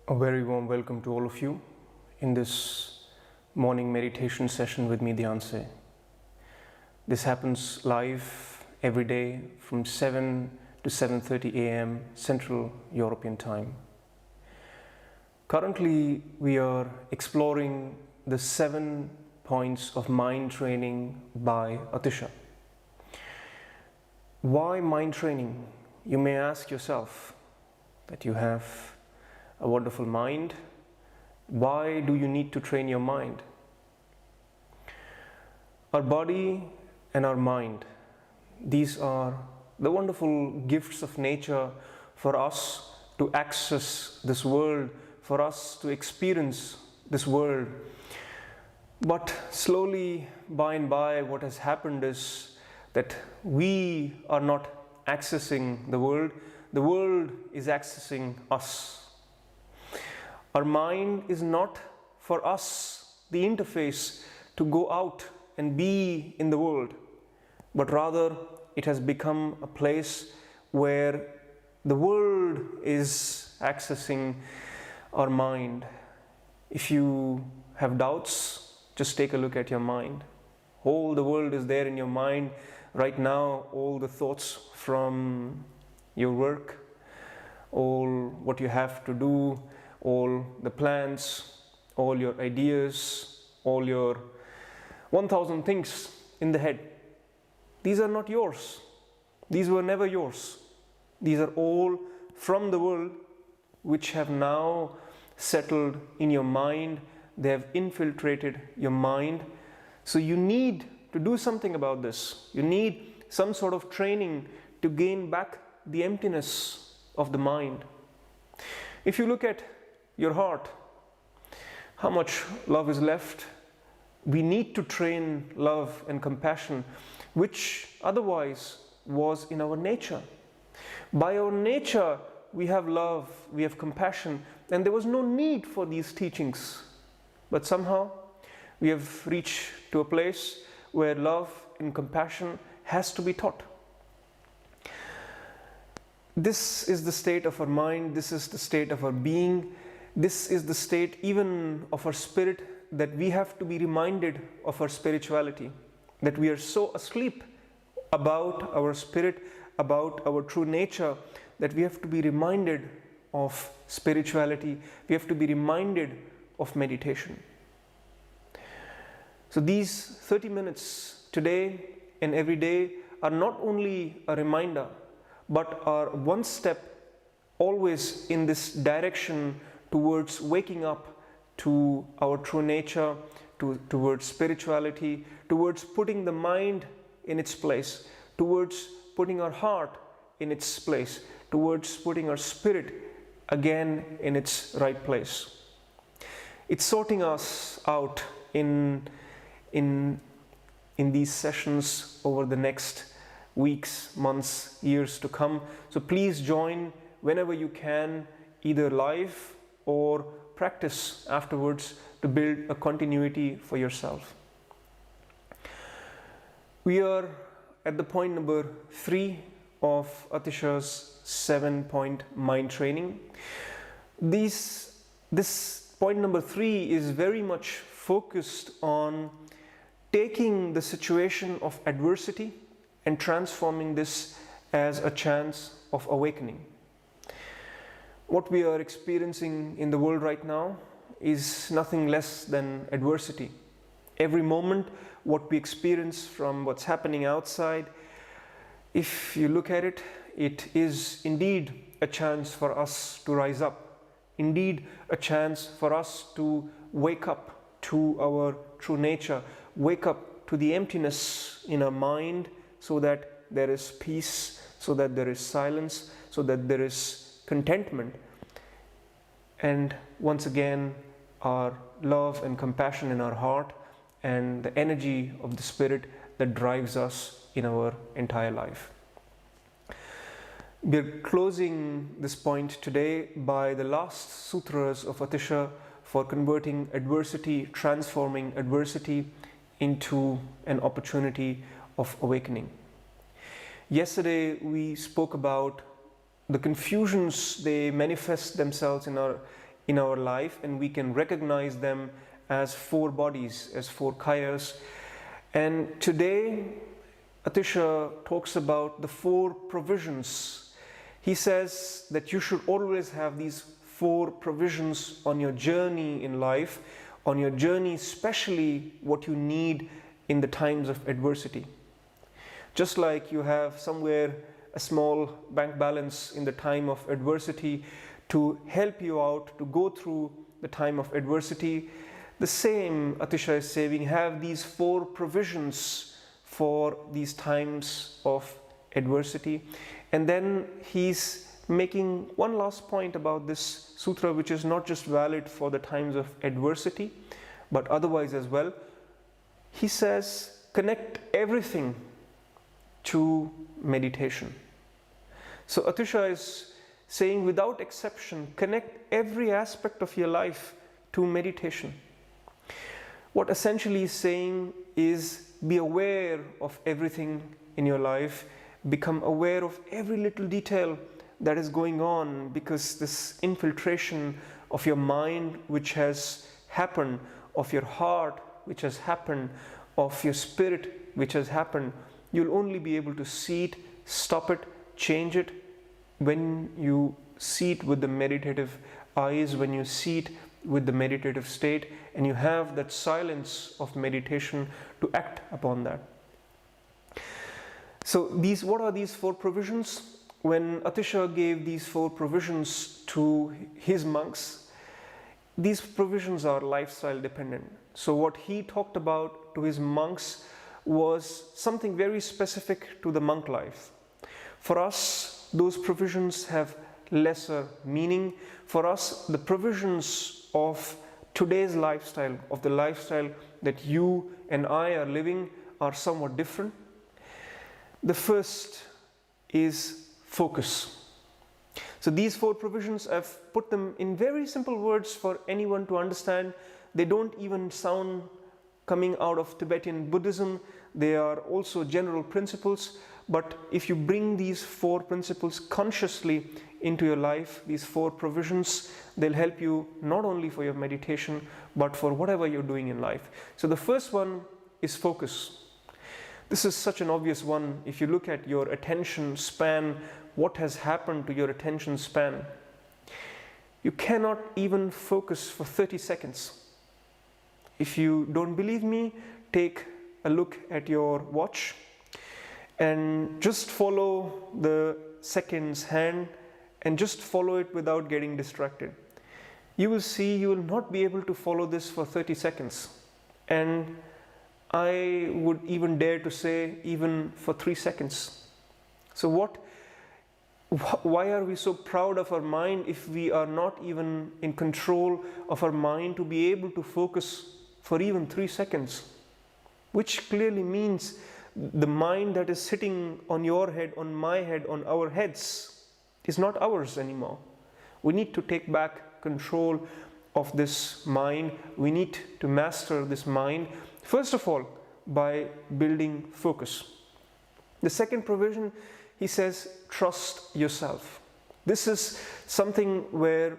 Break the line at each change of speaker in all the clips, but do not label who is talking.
A very warm welcome to all of you in this morning meditation session with me, Dhyanse. This happens live every day from 7 to 7:30 a.m. Central European Time. Currently, we are exploring the 7 points of mind training by ATISHA. Why mind training? You may ask yourself that you have a wonderful mind. Why do you need to train your mind? Our body and our mind, these are the wonderful gifts of nature for us to access this world, for us to experience this world. But slowly, by and by, what has happened is that we are not accessing the world is accessing us. Our mind is not for us the interface to go out and be in the world, but rather it has become a place where the world is accessing our mind. If you have doubts, just take a look at your mind. All the world is there in your mind right now, all the thoughts from your work, all what you have to do, all the plans, all your ideas, all your 1,000 things in the head. These are not yours. These were never yours. These are all from the world, which have now settled in your mind. They have infiltrated your mind. So you need to do something about this. You need some sort of training to gain back the emptiness of the mind. If you look at your heart, how much love is left? We need to train love and compassion, which otherwise was in our nature. By our nature, we have love, we have compassion, and there was no need for these teachings. But somehow, we have reached to a place where love and compassion has to be taught. This is the state of our mind, this is the state of our being, this is the state even of our spirit, that we have to be reminded of our spirituality, that we are so asleep about our spirit, about our true nature, that we have to be reminded of spirituality, we have to be reminded of meditation. So these 30 minutes today and every day are not only a reminder, but are one step always in this direction towards waking up to our true nature, towards spirituality, towards putting the mind in its place, towards putting our heart in its place, towards putting our spirit again in its right place. It's sorting us out in these sessions over the next weeks, months, years to come. So please join whenever you can, either live or practice afterwards to build a continuity for yourself. We are at the point number 3 of ATISHA's 7-point mind training. This point number 3 is very much focused on taking the situation of adversity and transforming this as a chance of awakening. What we are experiencing in the world right now is nothing less than adversity. Every moment, what we experience from what's happening outside, if you look at it, it is indeed a chance for us to rise up, indeed a chance for us to wake up to our true nature, wake up to the emptiness in our mind, so that there is peace, so that there is silence, so that there is contentment. And once again, our love and compassion in our heart and the energy of the spirit that drives us in our entire life. We're closing this point today by the last sutras of ATISHA for converting adversity, transforming adversity into an opportunity of awakening. Yesterday we spoke about the confusions they manifest themselves in our life, and we can recognize them as 4 bodies, as 4 kayas. And today, ATISHA talks about the 4 provisions. He says that you should always have these 4 provisions on your journey in life, on your journey, especially what you need in the times of adversity. Just like you have somewhere a small bank balance in the time of adversity to help you out to go through the time of adversity, the same, ATISHA is saying, have these 4 provisions for these times of adversity. And then he's making one last point about this sutra, which is not just valid for the times of adversity, but otherwise as well. He says, connect everything to meditation. So ATISHA is saying, without exception, connect every aspect of your life to meditation. What essentially he's saying is, be aware of everything in your life, become aware of every little detail that is going on, because this infiltration of your mind which has happened, of your heart which has happened, of your spirit which has happened, you'll only be able to see it, stop it, change it when you see it with the meditative eyes, when you see it with the meditative state, and you have that silence of meditation to act upon that. So what are these 4 provisions? When ATISHA gave these 4 provisions to his monks, these provisions are lifestyle dependent. So what he talked about to his monks was something very specific to the monk life. For us, those provisions have lesser meaning. For us, the provisions of today's lifestyle, of the lifestyle that you and I are living, are somewhat different. The first is focus. So these 4 provisions, I've put them in very simple words for anyone to understand. They don't even sound coming out of Tibetan Buddhism. They are also general principles. But if you bring these 4 principles consciously into your life, these 4 provisions, they'll help you not only for your meditation, but for whatever you're doing in life. So the first one is focus. This is such an obvious one. If you look at your attention span, what has happened to your attention span? You cannot even focus for 30 seconds. If you don't believe me, take a look at your watch and just follow the seconds hand and just follow it without getting distracted. You will see you will not be able to follow this for 30 seconds. And I would even dare to say even for 3 seconds. So why are we so proud of our mind if we are not even in control of our mind to be able to focus for even 3 seconds? Which clearly means the mind that is sitting on your head, on my head, on our heads is not ours anymore. We need to take back control of this mind. We need to master this mind, first of all, by building focus. The second provision, he says, trust yourself. This is something where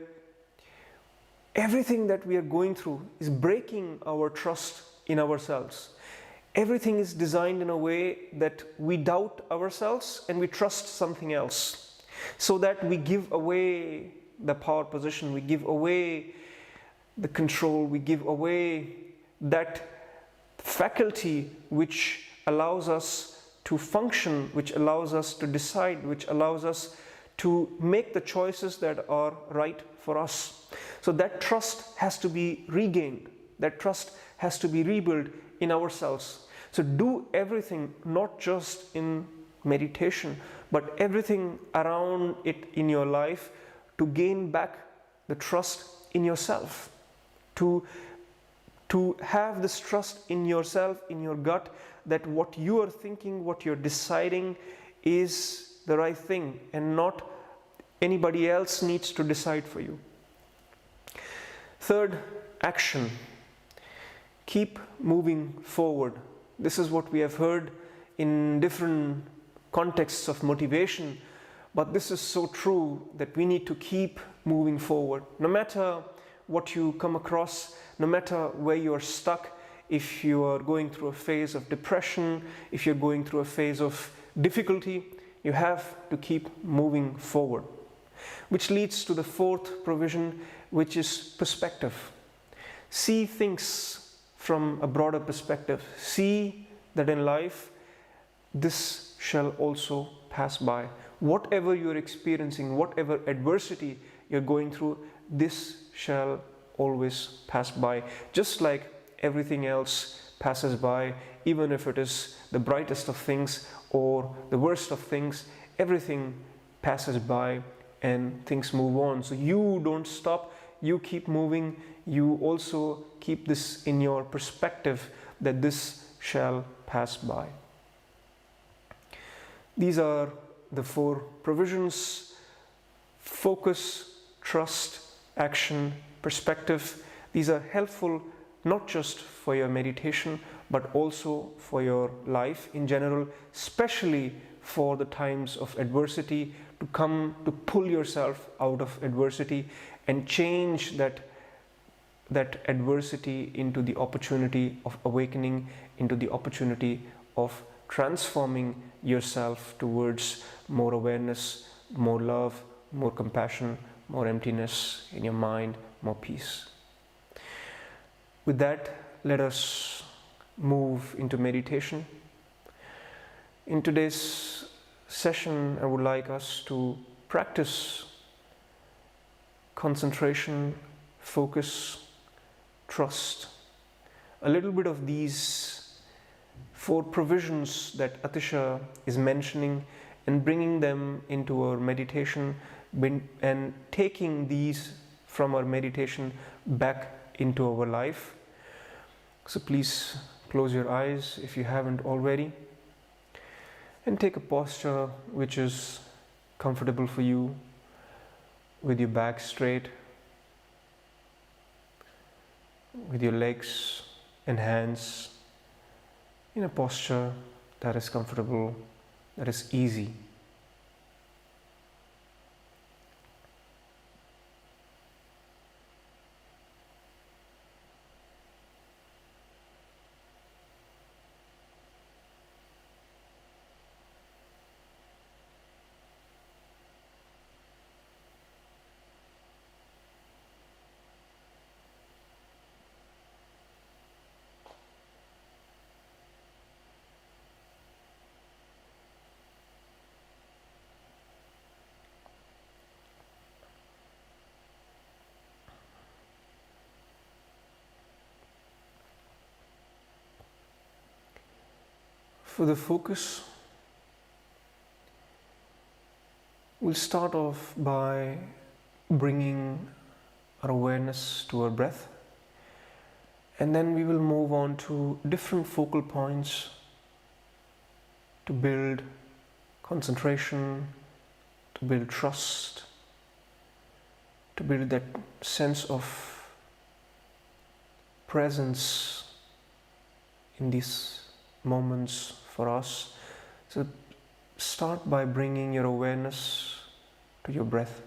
everything that we are going through is breaking our trust in ourselves. Everything is designed in a way that we doubt ourselves and we trust something else, so that we give away the power position, we give away the control, we give away that faculty which allows us to function, which allows us to decide, which allows us to make the choices that are right for us. So that trust has to be regained, that trust has to be rebuilt in ourselves. So do everything, not just in meditation, but everything around it in your life to gain back the trust in yourself, to have this trust in yourself, in your gut, that what you are thinking, what you're deciding is the right thing and not anybody else needs to decide for you. Third, action. Keep moving forward. This is what we have heard in different contexts of motivation, but this is so true that we need to keep moving forward. No matter what you come across, no matter where you are stuck, if you are going through a phase of depression, if you're going through a phase of difficulty, you have to keep moving forward. Which leads to the fourth provision, which is perspective. See things from a broader perspective. See that in life, this shall also pass by. Whatever you're experiencing, whatever adversity you're going through, this shall always pass by. Just like everything else passes by, even if it is the brightest of things or the worst of things, everything passes by and things move on. So you don't stop, you keep moving, you also keep this in your perspective that this shall pass by. These are the four provisions: focus, trust, action, perspective. These are helpful not just for your meditation, but also for your life in general, especially for the times of adversity, to pull yourself out of adversity and change that adversity into the opportunity of awakening, into the opportunity of transforming yourself towards more awareness, more love, more compassion, more emptiness in your mind, more peace. With that, let us move into meditation. In today's session, I would like us to practice concentration, focus, trust. A little bit of these four provisions that ATISHA is mentioning and bringing them into our meditation and taking these from our meditation back into our life. So please close your eyes if you haven't already, and take a posture which is comfortable for you, with your back straight, with your legs and hands in a posture that is comfortable, that is easy. For the focus, we'll start off by bringing our awareness to our breath, and then we will move on to different focal points to build concentration, to build trust, to build that sense of presence in these moments for us. So start by bringing your awareness to your breath.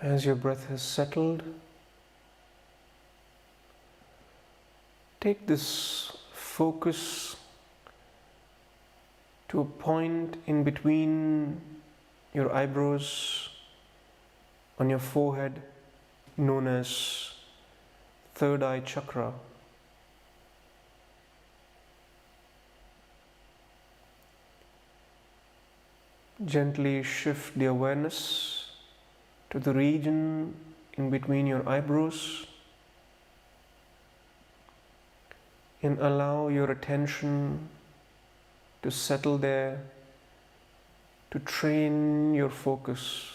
As your breath has settled, take this focus to a point in between your eyebrows on your forehead, known as third eye chakra. Gently shift the awareness to the region in between your eyebrows and allow your attention to settle there, to train your focus.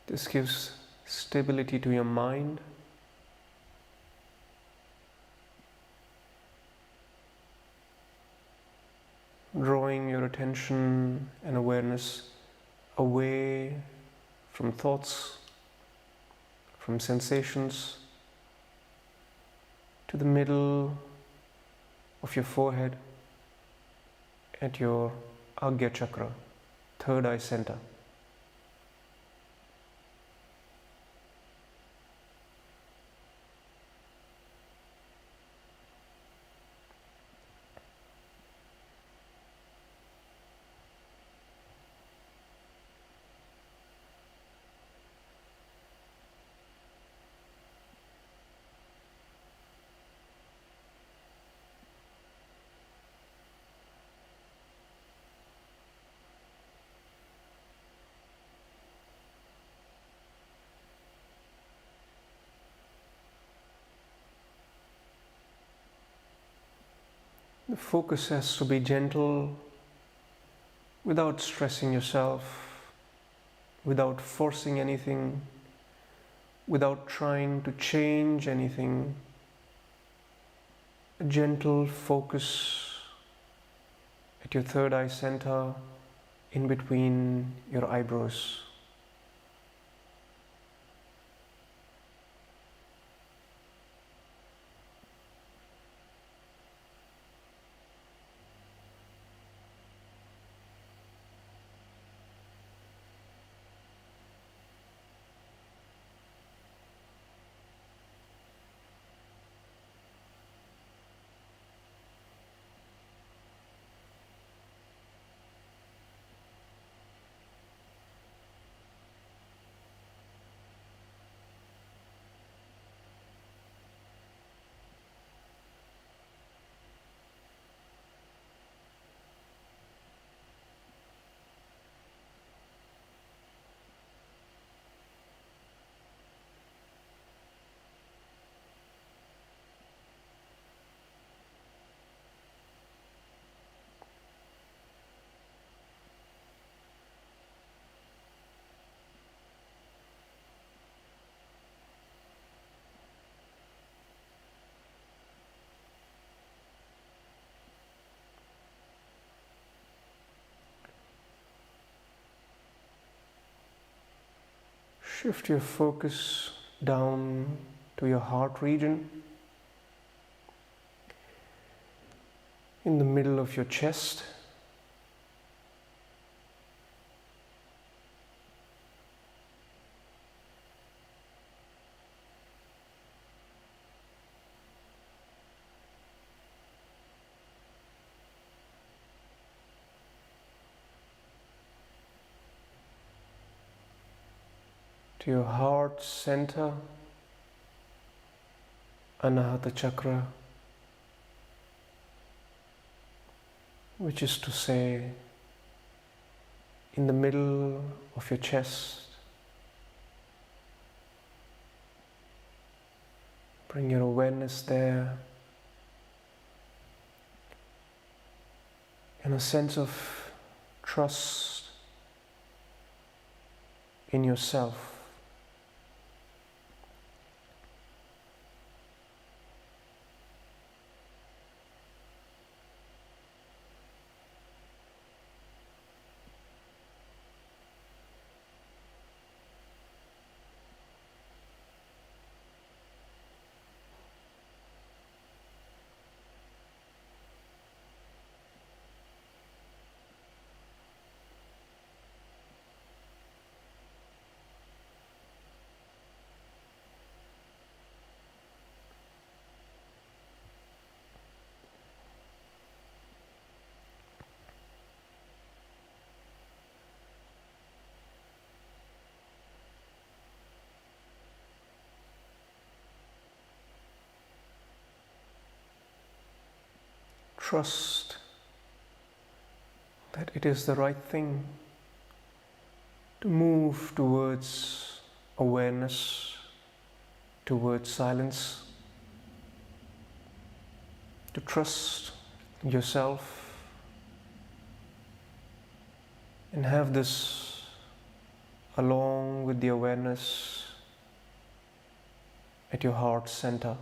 This gives stability to your mind, drawing your attention and awareness away from thoughts, from sensations, to the middle of your forehead at your Agya chakra, third eye center. The focus has to be gentle, without stressing yourself, without forcing anything, without trying to change anything. A gentle focus at your third eye center, in between your eyebrows. Shift your focus down to your heart region, in the middle of your chest. To your heart center, Anahata chakra, which is to say, in the middle of your chest. Bring your awareness there, and a sense of trust in yourself. trust that it is the right thing to move towards awareness, towards silence, to trust yourself and have this along with the awareness at your heart center.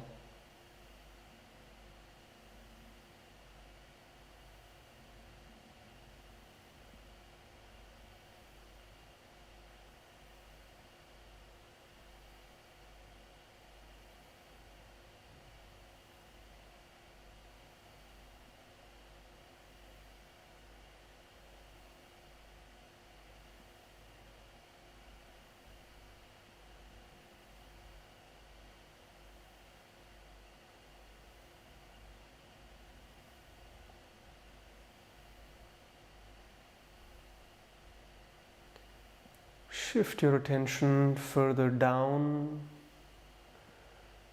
Shift your attention further down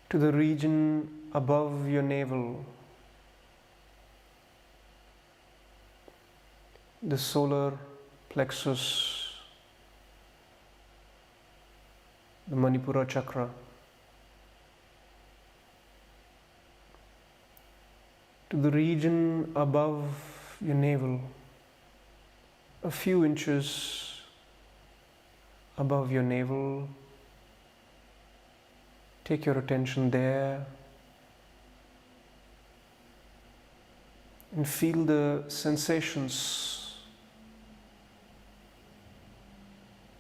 to the region above your navel, the solar plexus, the Manipura chakra. To the region above your navel, a few inches above your navel. Take your attention there and feel the sensations,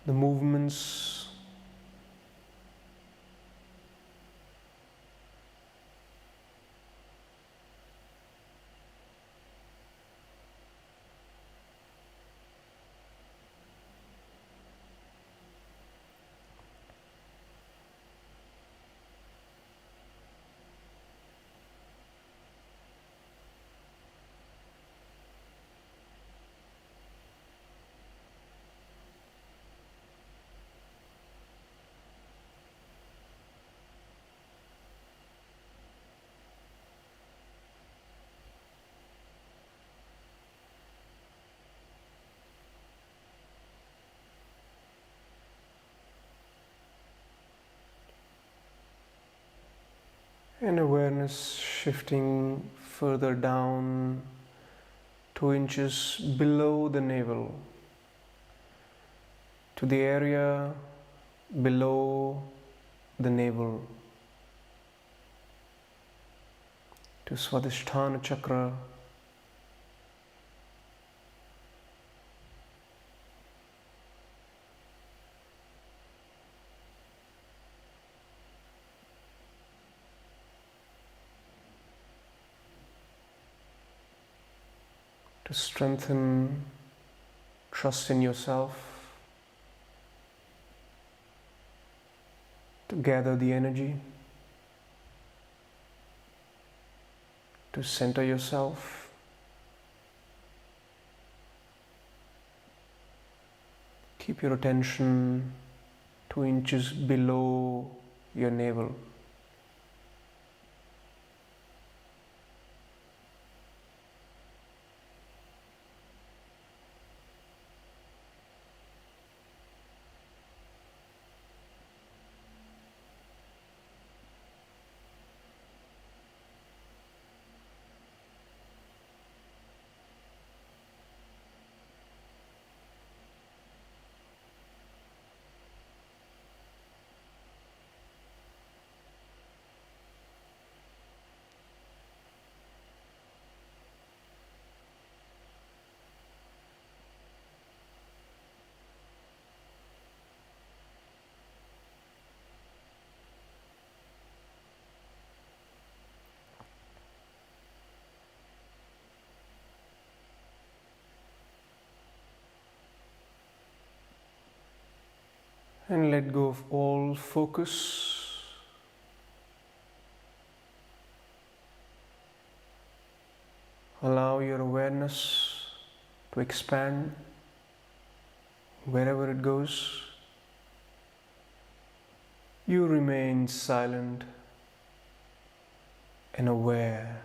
the movements, and awareness shifting further down 2 inches below the navel to the area below the navel, to Swadhisthana chakra, to strengthen trust in yourself, to gather the energy, to center yourself, keep your attention 2 inches below your navel. And let go of all focus. Allow your awareness to expand wherever it goes. You remain silent and aware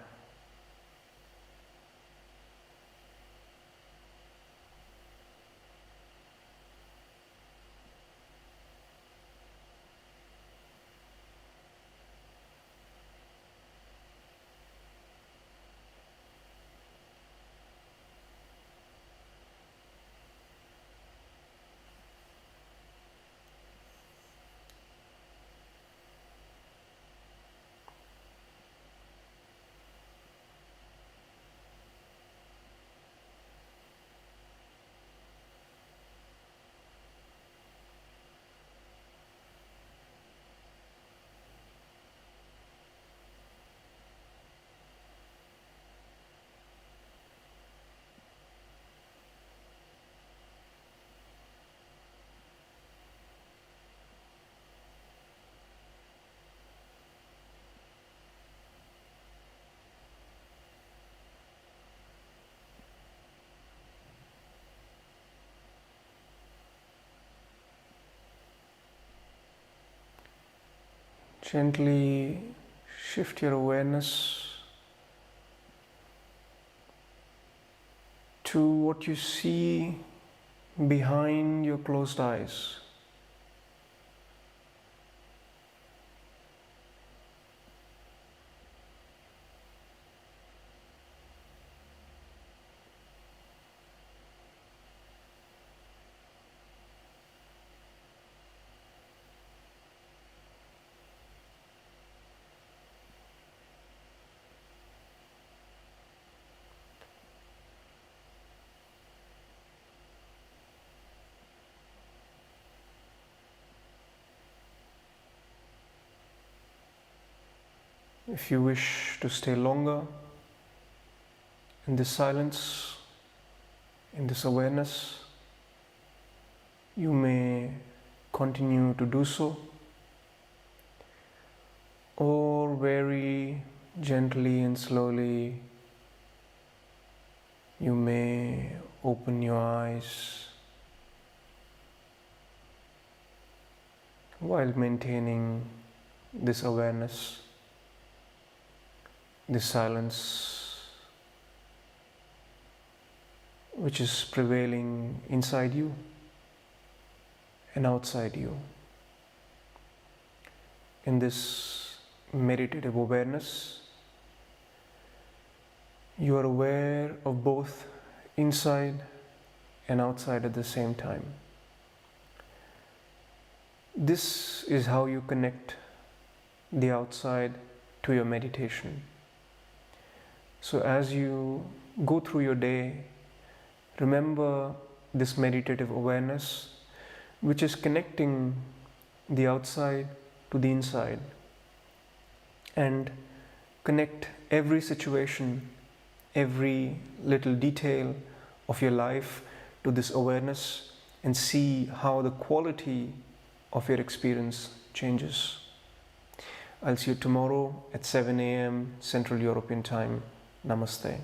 Gently shift your awareness to what you see behind your closed eyes. If you wish to stay longer in this silence, in this awareness, you may continue to do so, or very gently and slowly you may open your eyes while maintaining this awareness, this silence which is prevailing inside you and outside you. In this meditative awareness, you are aware of both inside and outside at the same time. This is how you connect the outside to your meditation. So as you go through your day, remember this meditative awareness which is connecting the outside to the inside, and connect every situation, every little detail of your life to this awareness, and see how the quality of your experience changes. I'll see you tomorrow at 7 a.m. Central European Time. Namaste.